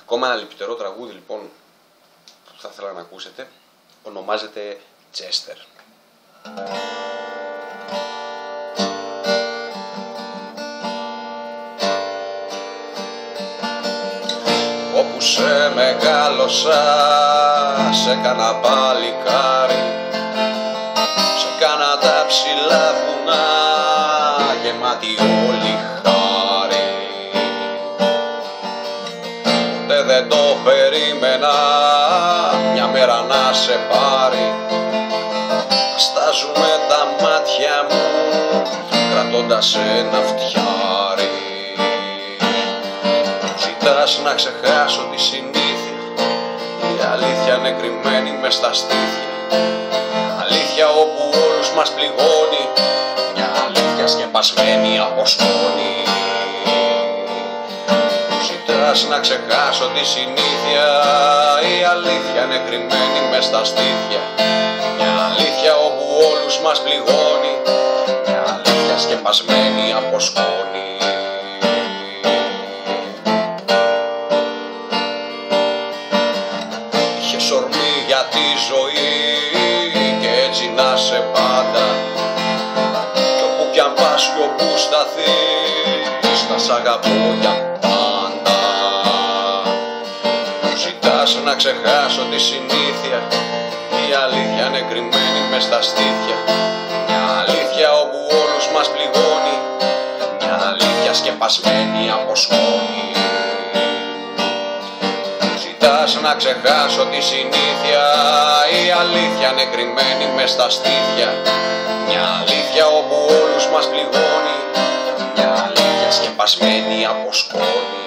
Ακόμα ένα λυπητερό τραγούδι λοιπόν που θα ήθελα να ακούσετε, ονομάζεται Chester. Όπου σε μεγάλωσα, σε κάνα παλικάρι, σε κάνα τα ψηλά βουνά, γεμάτη όλη χάρη. Ποτέ δεν το περίμενα μια μέρα να σε πάρει. Στάζουμε τα μάτια μου κρατώντας ένα φτιάρι. Ζητάς να ξεχάσω τη συνήθεια, η αλήθεια είναι κρυμμένη μες στα στήθια. Αλήθεια όπου όλους μας πληγώνει, μια αλήθεια σκεπασμένη από σκόνη. Ζητάς να ξεχάσω τη συνήθεια, η αλήθεια είναι κρυμμένη μες στα στήθια. Μια αλήθεια όπου όλους μας πληγώνει, μια αλήθεια σκεπασμένη από σκόνη. Είχες ορμή για τη ζωή και έτσι να σε πάντα, κι όπου κι αν πας κι όπου σταθείς θα σ' αγαπώ για πάντα. Ζητάς να ξεχάσω τη συνήθεια, η αλήθεια είναι κρυμμένη μες στα στήθια. Μια αλήθεια όπου όλους μας πληγώνει, μια αλήθεια σκεπασμένη από σκόνη. Ζητάς να ξεχάσω τη συνήθεια, η αλήθεια είναι κρυμμένη μες στα στήθια. Μια αλήθεια όπου όλους μας πληγώνει, μια αλήθεια σκεπασμένη από σκόνη.